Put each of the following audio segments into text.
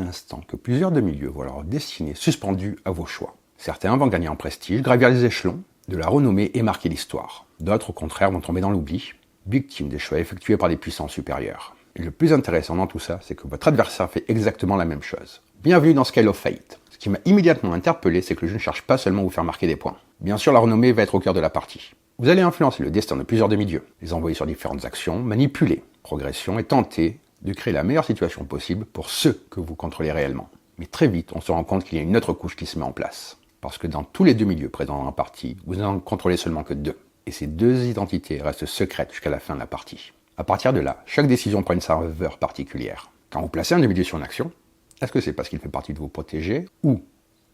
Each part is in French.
instant que plusieurs demi-dieux voient leur destinée suspendue à vos choix. Certains vont gagner en prestige, gravir les échelons de la renommée et marquer l'histoire. D'autres, au contraire, vont tomber dans l'oubli, victimes des choix effectués par des puissances supérieures. Et le plus intéressant dans tout ça, c'est que votre adversaire fait exactement la même chose. Bienvenue dans Scale of Fate. Ce qui m'a immédiatement interpellé, c'est que le jeu ne cherche pas seulement à vous faire marquer des points. Bien sûr, la renommée va être au cœur de la partie. Vous allez influencer le destin de plusieurs demi-dieux, les envoyer sur différentes actions, manipuler, progression et tenter de créer la meilleure situation possible pour ceux que vous contrôlez réellement. Mais très vite, on se rend compte qu'il y a une autre couche qui se met en place. Parce que dans tous les demi-dieux présents dans la partie, vous n'en contrôlez seulement que 2. Et ces 2 identités restent secrètes jusqu'à la fin de la partie. À partir de là, chaque décision prend une saveur particulière. Quand vous placez un demi-dieu sur une action, est-ce que c'est parce qu'il fait partie de vous protéger, ou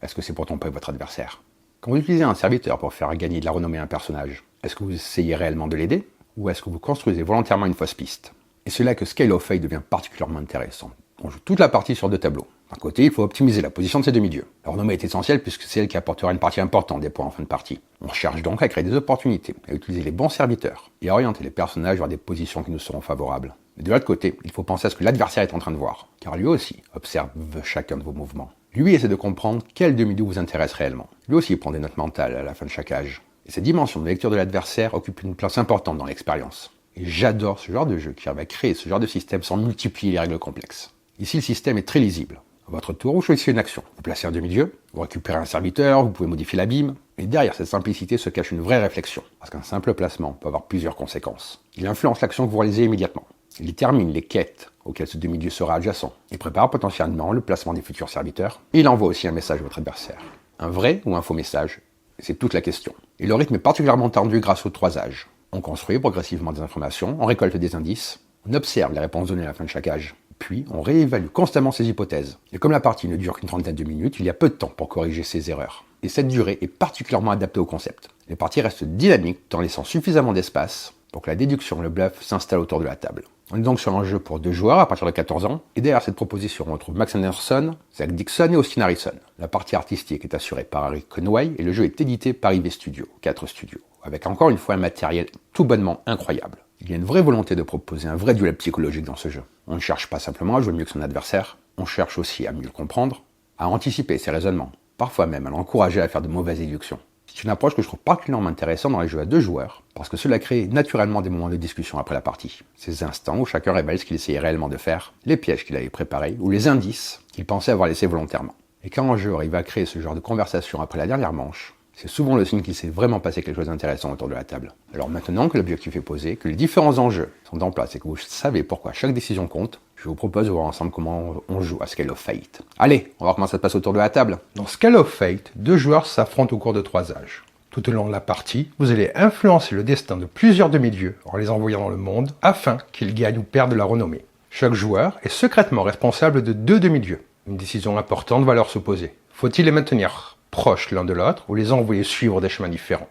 est-ce que c'est pour tromper votre adversaire? Quand vous utilisez un serviteur pour faire gagner de la renommée à un personnage, est-ce que vous essayez réellement de l'aider, ou est-ce que vous construisez volontairement une fausse piste? Et c'est là que Scale of Fate devient particulièrement intéressant. On joue toute la partie sur 2 tableaux. D'un côté, il faut optimiser la position de ces demi-dieux. La renommée est essentielle puisque c'est elle qui apportera une partie importante des points en fin de partie. On cherche donc à créer des opportunités, à utiliser les bons serviteurs et à orienter les personnages vers des positions qui nous seront favorables. Mais de l'autre côté, il faut penser à ce que l'adversaire est en train de voir, car lui aussi observe chacun de vos mouvements. Lui essaie de comprendre quel demi-dieu vous intéresse réellement. Lui aussi prend des notes mentales à la fin de chaque âge. Et cette dimension de lecture de l'adversaire occupe une place importante dans l'expérience. Et j'adore ce genre de jeu qui arrive à créer ce genre de système sans multiplier les règles complexes. Ici, le système est très lisible. À votre tour, vous choisissez une action. Vous placez un demi-dieu, vous récupérez un serviteur, vous pouvez modifier l'abîme. Et derrière cette simplicité se cache une vraie réflexion. Parce qu'un simple placement peut avoir plusieurs conséquences. Il influence l'action que vous réalisez immédiatement. Il détermine les quêtes auxquelles ce demi-dieu sera adjacent. Il prépare potentiellement le placement des futurs serviteurs. Et il envoie aussi un message à votre adversaire. Un vrai ou un faux message? C'est toute la question. Et le rythme est particulièrement tendu grâce aux 3 âges. On construit progressivement des informations, on récolte des indices, on observe les réponses données à la fin de chaque âge. Puis, on réévalue constamment ses hypothèses. Et comme la partie ne dure qu'une trentaine de minutes, il y a peu de temps pour corriger ces erreurs. Et cette durée est particulièrement adaptée au concept. Les parties restent dynamiques tout en laissant suffisamment d'espace pour que la déduction et le bluff s'installent autour de la table. On est donc sur un jeu pour 2 joueurs à partir de 14 ans. Et derrière cette proposition, on retrouve Max Anderson, Zach Dixon et Austin Harrison. La partie artistique est assurée par Harry Conway et le jeu est édité par IV Studio, 4 studios, avec encore une fois un matériel tout bonnement incroyable. Il y a une vraie volonté de proposer un vrai duel psychologique dans ce jeu. On ne cherche pas simplement à jouer mieux que son adversaire, on cherche aussi à mieux le comprendre, à anticiper ses raisonnements, parfois même à l'encourager à faire de mauvaises déductions. C'est une approche que je trouve particulièrement intéressante dans les jeux à 2 joueurs, parce que cela crée naturellement des moments de discussion après la partie. Ces instants où chacun révèle ce qu'il essayait réellement de faire, les pièges qu'il avait préparés, ou les indices qu'il pensait avoir laissés volontairement. Et quand un jeu arrive à créer ce genre de conversation après la dernière manche, c'est souvent le signe qu'il s'est vraiment passé quelque chose d'intéressant autour de la table. Alors maintenant que l'objectif est posé, que les différents enjeux sont en place et que vous savez pourquoi chaque décision compte, je vous propose de voir ensemble comment on joue à Scale of Fate. Allez, on va voir comment ça se passe autour de la table. Dans Scale of Fate, 2 joueurs s'affrontent au cours de 3 âges. Tout au long de la partie, vous allez influencer le destin de plusieurs demi-dieux en les envoyant dans le monde afin qu'ils gagnent ou perdent de la renommée. Chaque joueur est secrètement responsable de 2 demi-dieux. Une décision importante va leur s'opposer. Faut-il les maintenir proches l'un de l'autre ou les envoyer suivre des chemins différents?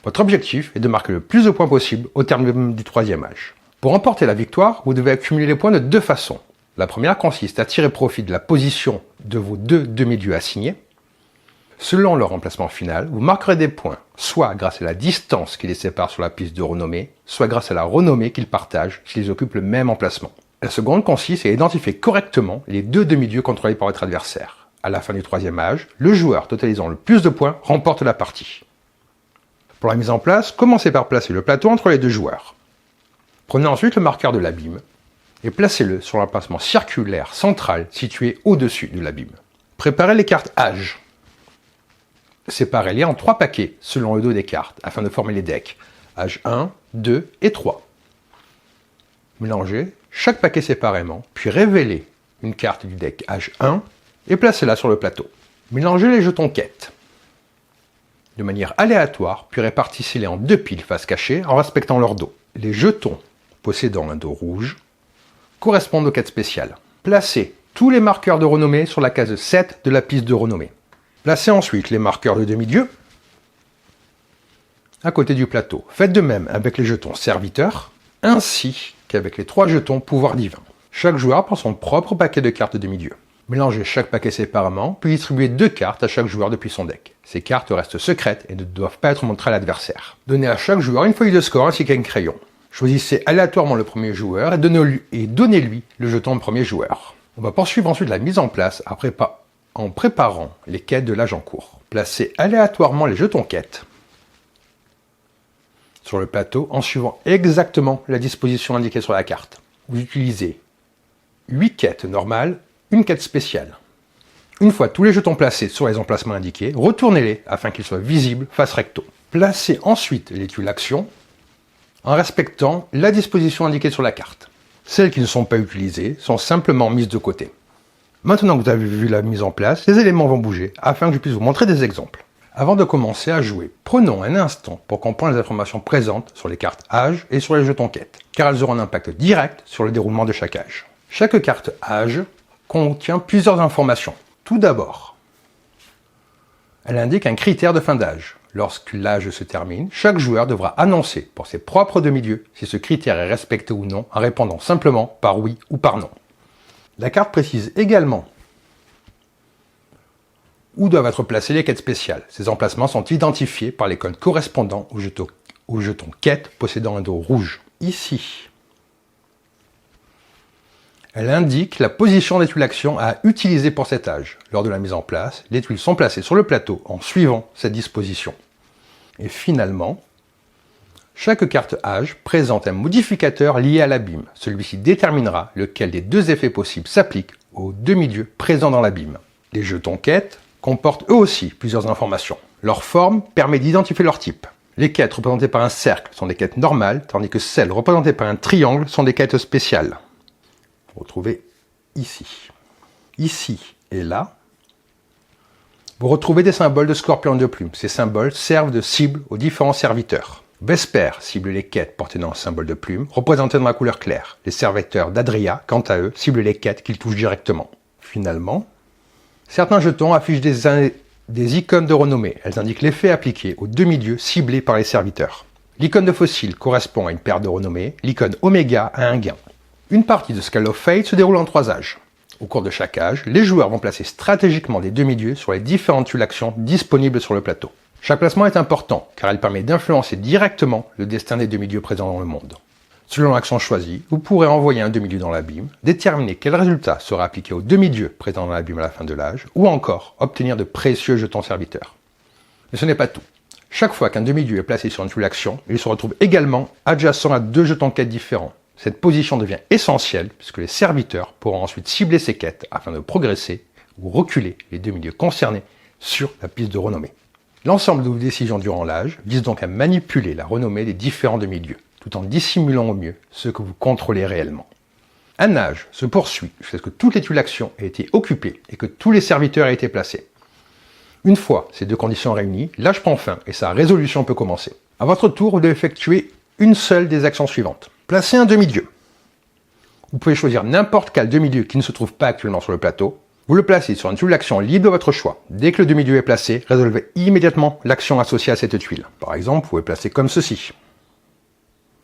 Votre objectif est de marquer le plus de points possible au terme du 3e âge. Pour remporter la victoire, vous devez accumuler les points de 2 façons. La première consiste à tirer profit de la position de vos 2 demi-dieux assignés. Selon leur emplacement final, vous marquerez des points, soit grâce à la distance qui les sépare sur la piste de renommée, soit grâce à la renommée qu'ils partagent s'ils occupent le même emplacement. La seconde consiste à identifier correctement les 2 demi-dieux contrôlés par votre adversaire. À la fin du 3e âge, le joueur totalisant le plus de points remporte la partie. Pour la mise en place, commencez par placer le plateau entre les 2 joueurs. Prenez ensuite le marqueur de l'abîme et placez-le sur l'emplacement circulaire central situé au-dessus de l'abîme. Préparez les cartes âge. Séparez-les en 3 paquets selon le dos des cartes afin de former les decks âge 1, 2 et 3. Mélangez chaque paquet séparément, puis révélez une carte du deck âge 1 et placez-la sur le plateau. Mélangez les jetons quêtes de manière aléatoire, puis répartissez-les en 2 piles face cachée en respectant leur dos. Les jetons possédant un dos rouge correspondent aux quêtes spéciales. Placez tous les marqueurs de renommée sur la case 7 de la piste de renommée. Placez ensuite les marqueurs de demi-dieu à côté du plateau. Faites de même avec les jetons serviteurs, ainsi qu'avec les 3 jetons pouvoir divin. Chaque joueur prend son propre paquet de cartes de demi-dieu. Mélangez chaque paquet séparément, puis distribuez 2 cartes à chaque joueur depuis son deck. Ces cartes restent secrètes et ne doivent pas être montrées à l'adversaire. Donnez à chaque joueur une feuille de score ainsi qu'un crayon. Choisissez aléatoirement le premier joueur et donnez-lui le jeton de premier joueur. On va poursuivre ensuite la mise en place en préparant les quêtes de l'âge en cours. Placez aléatoirement les jetons quêtes sur le plateau en suivant exactement la disposition indiquée sur la carte. Vous utilisez 8 quêtes normales, une quête spéciale. Une fois tous les jetons placés sur les emplacements indiqués, retournez-les afin qu'ils soient visibles face recto. Placez ensuite les tuiles action en respectant la disposition indiquée sur la carte. Celles qui ne sont pas utilisées sont simplement mises de côté. Maintenant que vous avez vu la mise en place, les éléments vont bouger afin que je puisse vous montrer des exemples. Avant de commencer à jouer, prenons un instant pour comprendre les informations présentes sur les cartes âge et sur les jetons quête, car elles auront un impact direct sur le déroulement de chaque âge. Chaque carte âge contient plusieurs informations. Tout d'abord, elle indique un critère de fin d'âge. Lorsque l'âge se termine, chaque joueur devra annoncer pour ses propres demi-dieux si ce critère est respecté ou non en répondant simplement par oui ou par non. La carte précise également où doivent être placées les quêtes spéciales. Ces emplacements sont identifiés par les codes correspondant au jeton quête possédant un dos rouge. Ici, elle indique la position des tuiles actions à utiliser pour cet âge. Lors de la mise en place, les tuiles sont placées sur le plateau en suivant cette disposition. Et finalement, chaque carte âge présente un modificateur lié à l'abîme. Celui-ci déterminera lequel des deux effets possibles s'applique aux demi-dieux présents dans l'abîme. Les jetons quêtes comportent eux aussi plusieurs informations. Leur forme permet d'identifier leur type. Les quêtes représentées par un cercle sont des quêtes normales, tandis que celles représentées par un triangle sont des quêtes spéciales. Retrouvez ici. Ici et là, vous retrouvez des symboles de scorpion de plume. Ces symboles servent de cible aux différents serviteurs. Vesper cible les quêtes portées dans le symbole de plume, représentées dans la couleur claire. Les serviteurs d'Adria, quant à eux, ciblent les quêtes qu'ils touchent directement. Finalement, certains jetons affichent des icônes de renommée. Elles indiquent l'effet appliqué aux demi-dieux ciblés par les serviteurs. L'icône de fossile correspond à une paire de renommée, l'icône Oméga à un gain. Une partie de Scale of Fate se déroule en 3 âges. Au cours de chaque âge, les joueurs vont placer stratégiquement des demi-dieux sur les différentes tuiles actions disponibles sur le plateau. Chaque placement est important, car il permet d'influencer directement le destin des demi-dieux présents dans le monde. Selon l'action choisie, vous pourrez envoyer un demi-dieu dans l'abîme, déterminer quel résultat sera appliqué aux demi-dieux présents dans l'abîme à la fin de l'âge, ou encore obtenir de précieux jetons serviteurs. Mais ce n'est pas tout. Chaque fois qu'un demi-dieu est placé sur une tuile action, il se retrouve également adjacent à 2 jetons quêtes différents. Cette position devient essentielle puisque les serviteurs pourront ensuite cibler ces quêtes afin de progresser ou reculer les demi-dieux concernés sur la piste de renommée. L'ensemble de vos décisions durant l'âge vise donc à manipuler la renommée des différents demi-dieux, tout en dissimulant au mieux ce que vous contrôlez réellement. Un âge se poursuit jusqu'à ce que toutes les tuiles actions aient été occupées et que tous les serviteurs aient été placés. Une fois ces 2 conditions réunies, l'âge prend fin et sa résolution peut commencer. À votre tour, vous devez effectuer une seule des actions suivantes. Placez un demi-dieu. Vous pouvez choisir n'importe quel demi-dieu qui ne se trouve pas actuellement sur le plateau. Vous le placez sur une tuile d'action libre de votre choix. Dès que le demi-dieu est placé, résolvez immédiatement l'action associée à cette tuile. Par exemple, vous pouvez placer comme ceci.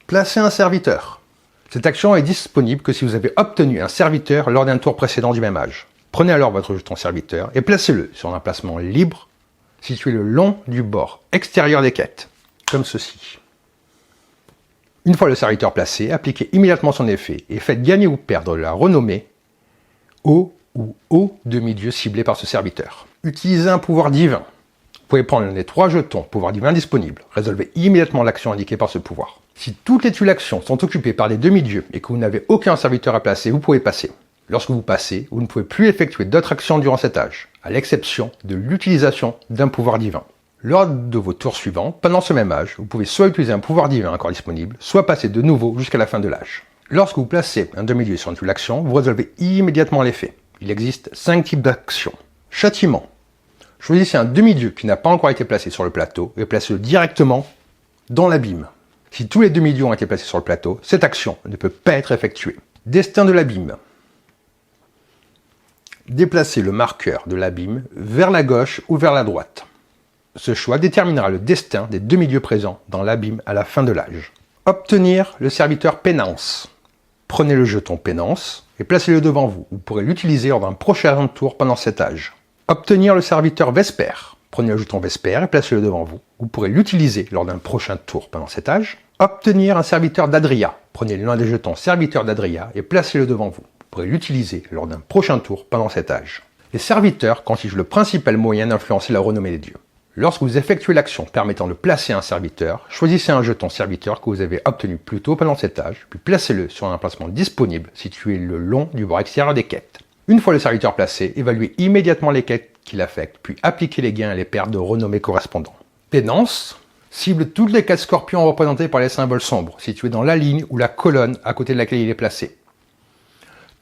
Placez un serviteur. Cette action est disponible que si vous avez obtenu un serviteur lors d'un tour précédent du même âge. Prenez alors votre jeton serviteur et placez-le sur un emplacement libre situé le long du bord extérieur des quêtes, comme ceci. Une fois le serviteur placé, appliquez immédiatement son effet et faites gagner ou perdre la renommée au ou aux demi-dieux ciblés par ce serviteur. Utilisez un pouvoir divin. Vous pouvez prendre l'un des 3 jetons pouvoir divin disponibles. Résolvez immédiatement l'action indiquée par ce pouvoir. Si toutes les tuiles actions sont occupées par des demi-dieux et que vous n'avez aucun serviteur à placer, vous pouvez passer. Lorsque vous passez, vous ne pouvez plus effectuer d'autres actions durant cet âge, à l'exception de l'utilisation d'un pouvoir divin. Lors de vos tours suivants, pendant ce même âge, vous pouvez soit utiliser un pouvoir divin encore disponible, soit passer de nouveau jusqu'à la fin de l'âge. Lorsque vous placez un demi-dieu sur une tuile d'action, vous résolvez immédiatement l'effet. Il existe 5 types d'actions. Châtiment. Choisissez un demi-dieu qui n'a pas encore été placé sur le plateau et placez-le directement dans l'abîme. Si tous les demi-dieux ont été placés sur le plateau, cette action ne peut pas être effectuée. Destin de l'abîme. Déplacez le marqueur de l'abîme vers la gauche ou vers la droite. Ce choix déterminera le destin des demi-dieux présents dans l'abîme à la fin de l'âge. Obtenir le serviteur Pénance. Prenez le jeton Pénance et placez-le devant vous. Vous pourrez l'utiliser lors d'un prochain tour pendant cet âge. Obtenir le serviteur Vesper. Prenez le jeton Vesper et placez-le devant vous. Vous pourrez l'utiliser lors d'un prochain tour pendant cet âge. Obtenir un serviteur d'Adria. Prenez l'un des jetons serviteur d'Adria et placez-le devant vous. Vous pourrez l'utiliser lors d'un prochain tour pendant cet âge. Les serviteurs constituent le principal moyen d'influencer la renommée des dieux. Lorsque vous effectuez l'action permettant de placer un serviteur, choisissez un jeton serviteur que vous avez obtenu plus tôt pendant cet âge, puis placez-le sur un emplacement disponible situé le long du bord extérieur des quêtes. Une fois le serviteur placé, évaluez immédiatement les quêtes qu'il affecte, puis appliquez les gains et les pertes de renommée correspondants. Pénance cible toutes les quêtes scorpions représentées par les symboles sombres, situés dans la ligne ou la colonne à côté de laquelle il est placé.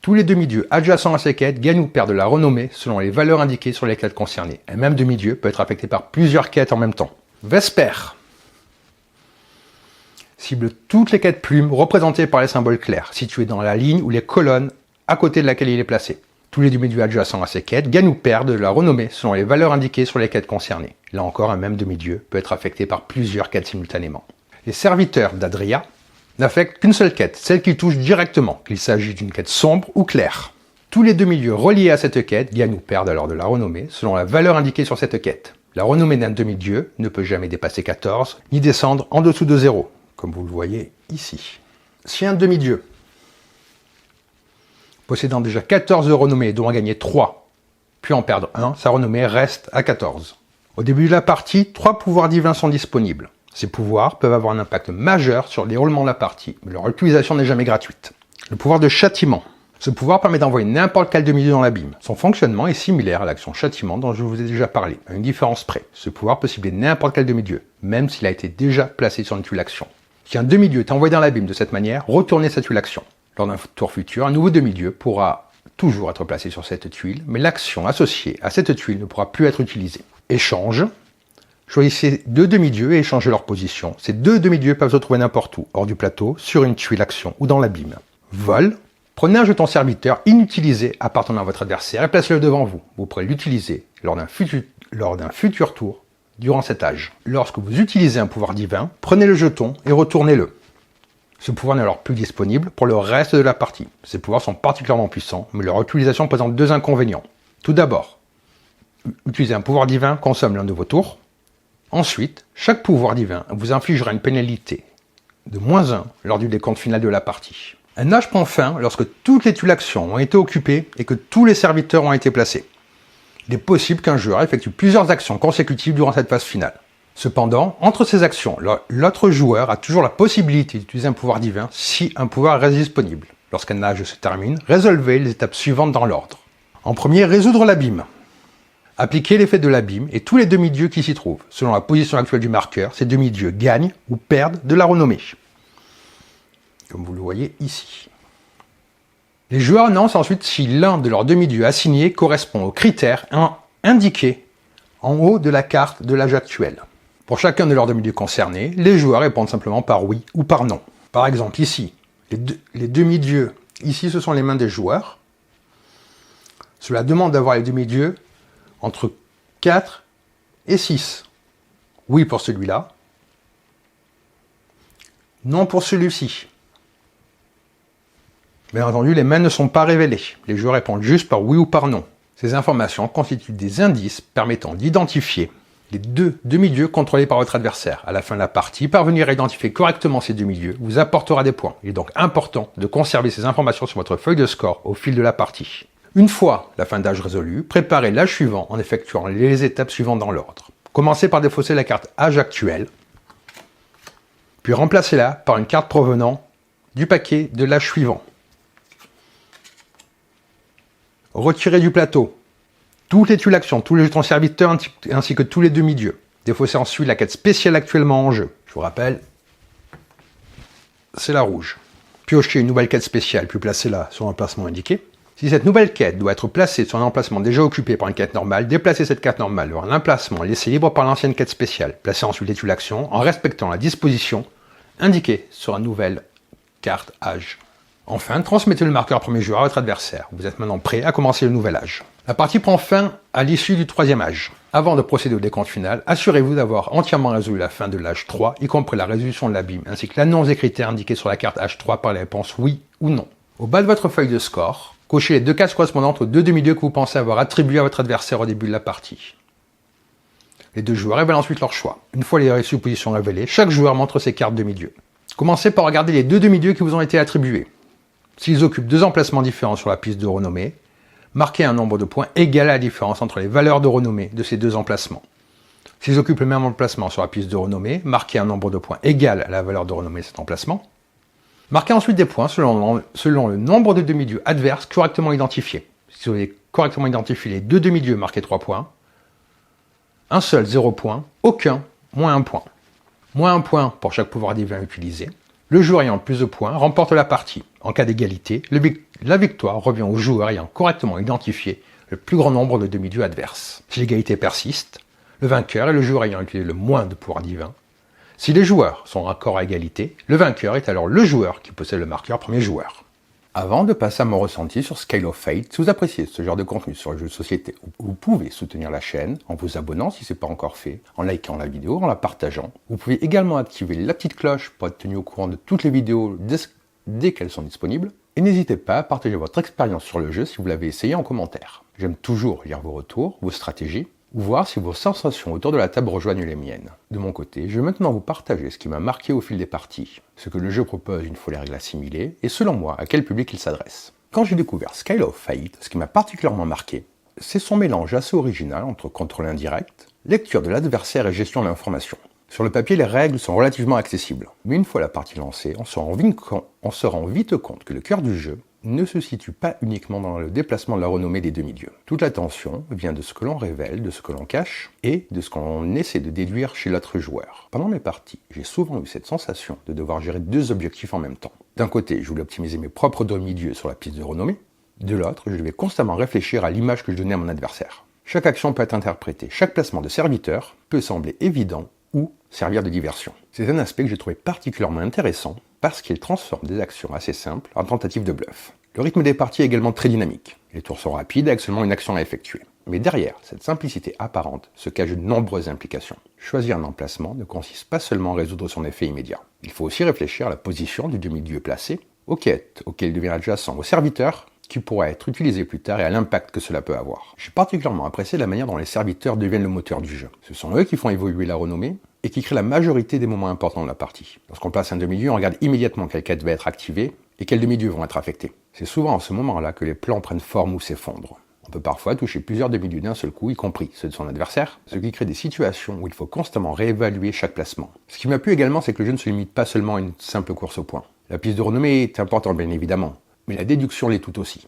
Tous les demi-dieux adjacents à ces quêtes gagnent ou perdent de la renommée selon les valeurs indiquées sur les quêtes concernées. Un même demi-dieu peut être affecté par plusieurs quêtes en même temps. Vesper cible toutes les quêtes plumes représentées par les symboles clairs, situés dans la ligne ou les colonnes à côté de laquelle il est placé. Tous les demi-dieux adjacents à ces quêtes gagnent ou perdent de la renommée selon les valeurs indiquées sur les quêtes concernées. Là encore, un même demi-dieu peut être affecté par plusieurs quêtes simultanément. Les serviteurs d'Adria n'affectent qu'une seule quête, celle qui touche directement, qu'il s'agisse d'une quête sombre ou claire. Tous les demi-dieux reliés à cette quête gagnent ou perdent alors de la renommée selon la valeur indiquée sur cette quête. La renommée d'un demi-dieu ne peut jamais dépasser 14, ni descendre en dessous de 0, comme vous le voyez ici. Si un demi-dieu possédant déjà 14 de renommée dont a gagné 3, puis en perdre 1, sa renommée reste à 14. Au début de la partie, 3 pouvoirs divins sont disponibles. Ces pouvoirs peuvent avoir un impact majeur sur le déroulement de la partie, mais leur utilisation n'est jamais gratuite. Le pouvoir de châtiment. Ce pouvoir permet d'envoyer n'importe quel demi-dieu dans l'abîme. Son fonctionnement est similaire à l'action châtiment dont je vous ai déjà parlé, à une différence près. Ce pouvoir peut cibler n'importe quel demi-dieu, même s'il a été déjà placé sur une tuile action. Si un demi-dieu est envoyé dans l'abîme de cette manière, retournez cette tuile action. Lors d'un tour futur, un nouveau demi-dieu pourra toujours être placé sur cette tuile, mais l'action associée à cette tuile ne pourra plus être utilisée. Échange. Choisissez 2 demi-dieux et échangez leur position. Ces 2 demi-dieux peuvent se trouver n'importe où, hors du plateau, sur une tuile action ou dans l'abîme. Vol. Prenez un jeton serviteur inutilisé appartenant à votre adversaire et placez-le devant vous. Vous pourrez l'utiliser lors d'un futur tour durant cet âge. Lorsque vous utilisez un pouvoir divin, prenez le jeton et retournez-le. Ce pouvoir n'est alors plus disponible pour le reste de la partie. Ces pouvoirs sont particulièrement puissants, mais leur utilisation présente 2 inconvénients. Tout d'abord, utiliser un pouvoir divin consomme l'un de vos tours. Ensuite, chaque pouvoir divin vous infligera une pénalité de -1 lors du décompte final de la partie. Un âge prend fin lorsque toutes les tuiles actions ont été occupées et que tous les serviteurs ont été placés. Il est possible qu'un joueur effectue plusieurs actions consécutives durant cette phase finale. Cependant, entre ces actions, l'autre joueur a toujours la possibilité d'utiliser un pouvoir divin si un pouvoir reste disponible. Lorsqu'un âge se termine, résolvez les étapes suivantes dans l'ordre. En premier, résoudre l'abîme. Appliquez l'effet de l'abîme et tous les demi-dieux qui s'y trouvent. Selon la position actuelle du marqueur, ces demi-dieux gagnent ou perdent de la renommée. Comme vous le voyez ici. Les joueurs annoncent ensuite si l'un de leurs demi-dieux assignés correspond aux critères indiqués en haut de la carte de l'âge actuel. Pour chacun de leurs demi-dieux concernés, les joueurs répondent simplement par oui ou par non. Par exemple ici, les demi-dieux, ici ce sont les mains des joueurs. Cela demande d'avoir les demi-dieux entre 4 et 6. Oui pour celui-là. Non pour celui-ci. Bien entendu, les mains ne sont pas révélées. Les joueurs répondent juste par oui ou par non. Ces informations constituent des indices permettant d'identifier les 2 demi-dieux contrôlés par votre adversaire. À la fin de la partie, parvenir à identifier correctement ces demi-dieux vous apportera des points. Il est donc important de conserver ces informations sur votre feuille de score au fil de la partie. Une fois la fin d'âge résolue, préparez l'âge suivant en effectuant les étapes suivantes dans l'ordre. Commencez par défausser la carte âge actuel, puis remplacez-la par une carte provenant du paquet de l'âge suivant. Retirez du plateau toutes les tuiles actions, tous les jetons serviteurs ainsi que tous les demi-dieux. Défaussez ensuite la quête spéciale actuellement en jeu. Je vous rappelle, c'est la rouge. Piochez une nouvelle quête spéciale, puis placez-la sur l'emplacement indiqué. Si cette nouvelle quête doit être placée sur un emplacement déjà occupé par une quête normale, déplacez cette quête normale vers un emplacement laissé libre par l'ancienne quête spéciale. Placez ensuite les tuiles actions en respectant la disposition indiquée sur la nouvelle carte âge. Enfin, transmettez le marqueur premier joueur à votre adversaire. Vous êtes maintenant prêt à commencer le nouvel âge. La partie prend fin à l'issue du 3e âge. Avant de procéder au décompte final, assurez-vous d'avoir entièrement résolu la fin de l'âge 3, y compris la résolution de l'abîme, ainsi que l'annonce des critères indiqués sur la carte âge 3 par les réponses oui ou non. Au bas de votre feuille de score, cochez les 2 cases correspondantes aux 2 demi-dieux que vous pensez avoir attribués à votre adversaire au début de la partie. Les 2 joueurs révèlent ensuite leur choix. Une fois les suppositions révélées, chaque joueur montre ses cartes demi-dieux. Commencez par regarder les 2 demi-dieux qui vous ont été attribués. S'ils occupent deux emplacements différents sur la piste de renommée, marquez un nombre de points égal à la différence entre les valeurs de renommée de ces deux emplacements. S'ils occupent le même emplacement sur la piste de renommée, marquez un nombre de points égal à la valeur de renommée de cet emplacement. Marquez ensuite des points selon le nombre de demi-dieux adverses correctement identifiés. Si vous avez correctement identifié les deux demi-dieux, marquez 3 points. Un seul, 0 points. Aucun, moins 1 point. Moins 1 point pour chaque pouvoir divin utilisé. Le joueur ayant le plus de points remporte la partie. En cas d'égalité, la victoire revient au joueur ayant correctement identifié le plus grand nombre de demi-dieux adverses. Si l'égalité persiste, le vainqueur est le joueur ayant utilisé le moins de pouvoirs divins. Si les joueurs sont raccords à égalité, le vainqueur est alors le joueur qui possède le marqueur premier joueur. Avant de passer à mon ressenti sur Scale of Fate, si vous appréciez ce genre de contenu sur les jeux de société, vous pouvez soutenir la chaîne en vous abonnant si ce n'est pas encore fait, en likant la vidéo, en la partageant. Vous pouvez également activer la petite cloche pour être tenu au courant de toutes les vidéos dès qu'elles sont disponibles. Et n'hésitez pas à partager votre expérience sur le jeu si vous l'avez essayé en commentaire. J'aime toujours lire vos retours, vos stratégies, ou voir si vos sensations autour de la table rejoignent les miennes. De mon côté, je vais maintenant vous partager ce qui m'a marqué au fil des parties, ce que le jeu propose une fois les règles assimilées, et selon moi, à quel public il s'adresse. Quand j'ai découvert Scale of Fate, ce qui m'a particulièrement marqué, c'est son mélange assez original entre contrôle indirect, lecture de l'adversaire et gestion de l'information. Sur le papier, les règles sont relativement accessibles, mais une fois la partie lancée, on se rend vite compte que le cœur du jeu ne se situe pas uniquement dans le déplacement de la renommée des demi-dieux. Toute l'attention vient de ce que l'on révèle, de ce que l'on cache, et de ce qu'on essaie de déduire chez l'autre joueur. Pendant mes parties, j'ai souvent eu cette sensation de devoir gérer deux objectifs en même temps. D'un côté, je voulais optimiser mes propres demi-dieux sur la piste de renommée, de l'autre, je devais constamment réfléchir à l'image que je donnais à mon adversaire. Chaque action peut être interprétée, chaque placement de serviteur peut sembler évident ou servir de diversion. C'est un aspect que j'ai trouvé particulièrement intéressant parce qu'il transforme des actions assez simples en tentatives de bluff. Le rythme des parties est également très dynamique. Les tours sont rapides avec seulement une action à effectuer. Mais derrière cette simplicité apparente se cachent de nombreuses implications. Choisir un emplacement ne consiste pas seulement à résoudre son effet immédiat. Il faut aussi réfléchir à la position du demi-dieu placé, aux quêtes auxquelles il devient adjacent, aux serviteurs qui pourra être utilisé plus tard et à l'impact que cela peut avoir. J'ai particulièrement apprécié la manière dont les serviteurs deviennent le moteur du jeu. Ce sont eux qui font évoluer la renommée et qui créent la majorité des moments importants de la partie. Lorsqu'on place un demi-dieu, on regarde immédiatement quelle quête va être activée et quels demi-dieux vont être affectés. C'est souvent à ce moment-là que les plans prennent forme ou s'effondrent. On peut parfois toucher plusieurs demi-dieux d'un seul coup, y compris ceux de son adversaire, ce qui crée des situations où il faut constamment réévaluer chaque placement. Ce qui m'a plu également, c'est que le jeu ne se limite pas seulement à une simple course au point. La piste de renommée est importante bien évidemment, mais la déduction l'est tout aussi.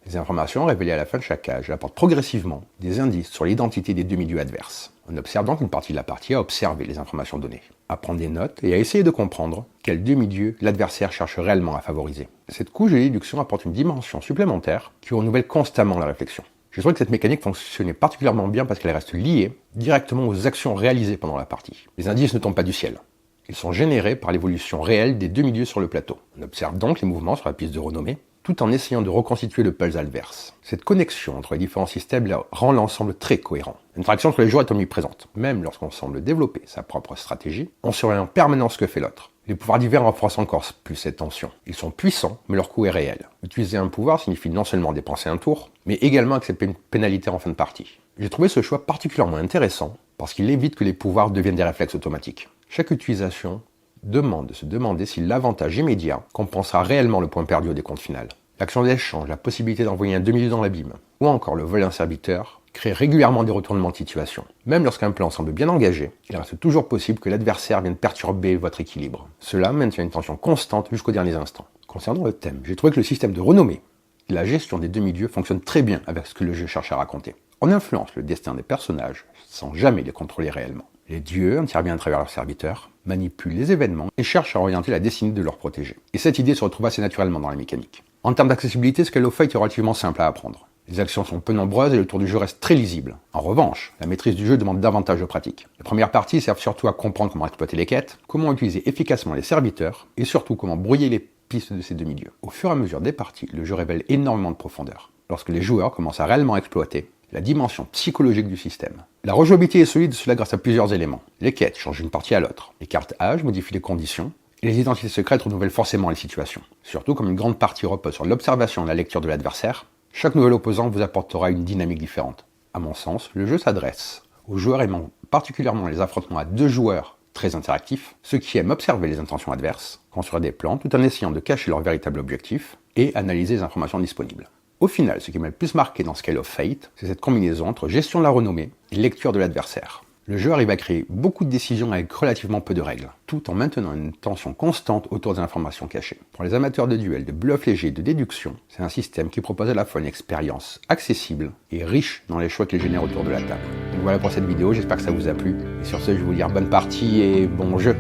Les informations révélées à la fin de chaque cage apportent progressivement des indices sur l'identité des demi-dieux adverses. On observe donc une partie de la partie à observer les informations données, à prendre des notes et à essayer de comprendre quel demi-dieu l'adversaire cherche réellement à favoriser. Cette couche de déduction apporte une dimension supplémentaire qui renouvelle constamment la réflexion. Je trouve que cette mécanique fonctionnait particulièrement bien parce qu'elle reste liée directement aux actions réalisées pendant la partie. Les indices ne tombent pas du ciel. Ils sont générés par l'évolution réelle des demi-dieux sur le plateau. On observe donc les mouvements sur la piste de renommée, tout en essayant de reconstituer le puzzle adverse. Cette connexion entre les différents systèmes rend l'ensemble très cohérent. L'interaction entre les joueurs est omniprésente. Même lorsqu'on semble développer sa propre stratégie, on surveille en permanence ce que fait l'autre. Les pouvoirs divers renforcent encore plus cette tension. Ils sont puissants, mais leur coût est réel. Utiliser un pouvoir signifie non seulement dépenser un tour, mais également accepter une pénalité en fin de partie. J'ai trouvé ce choix particulièrement intéressant parce qu'il évite que les pouvoirs deviennent des réflexes automatiques. Chaque utilisation demande de se demander si l'avantage immédiat compensera réellement le point perdu au décompte final. L'action d'échange, la possibilité d'envoyer un demi-dieu dans l'abîme, ou encore le vol d'un serviteur, créent régulièrement des retournements de situation. Même lorsqu'un plan semble bien engagé, il reste toujours possible que l'adversaire vienne perturber votre équilibre. Cela maintient une tension constante jusqu'aux derniers instants. Concernant le thème, j'ai trouvé que le système de renommée et la gestion des demi-dieux fonctionne très bien avec ce que le jeu cherche à raconter. On influence le destin des personnages sans jamais les contrôler réellement. Les dieux interviennent à travers leurs serviteurs, manipulent les événements et cherchent à orienter la destinée de leurs protégés. Et cette idée se retrouve assez naturellement dans la mécanique. En termes d'accessibilité, Scale of Fate est relativement simple à apprendre. Les actions sont peu nombreuses et le tour du jeu reste très lisible. En revanche, la maîtrise du jeu demande davantage de pratique. Les premières parties servent surtout à comprendre comment exploiter les quêtes, comment utiliser efficacement les serviteurs et surtout comment brouiller les pistes de ces demi-dieux. Au fur et à mesure des parties, le jeu révèle énormément de profondeur. Lorsque les joueurs commencent à réellement exploiter la dimension psychologique du système. La rejouabilité est solide, cela grâce à plusieurs éléments. Les quêtes changent d'une partie à l'autre. Les cartes âge modifient les conditions. Et les identités secrètes renouvellent forcément les situations. Surtout comme une grande partie repose sur l'observation et la lecture de l'adversaire, chaque nouvel opposant vous apportera une dynamique différente. À mon sens, le jeu s'adresse aux joueurs aimant particulièrement les affrontements à deux joueurs très interactifs, ceux qui aiment observer les intentions adverses, construire des plans tout en essayant de cacher leur véritable objectif, et analyser les informations disponibles. Au final, ce qui m'a le plus marqué dans Scale of Fate, c'est cette combinaison entre gestion de la renommée et lecture de l'adversaire. Le jeu arrive à créer beaucoup de décisions avec relativement peu de règles, tout en maintenant une tension constante autour des informations cachées. Pour les amateurs de duel, de bluff léger et de déduction, c'est un système qui propose à la fois une expérience accessible et riche dans les choix qu'il génère autour de la table. Donc voilà pour cette vidéo, j'espère que ça vous a plu. Et sur ce, je vais vous dire bonne partie et bon jeu.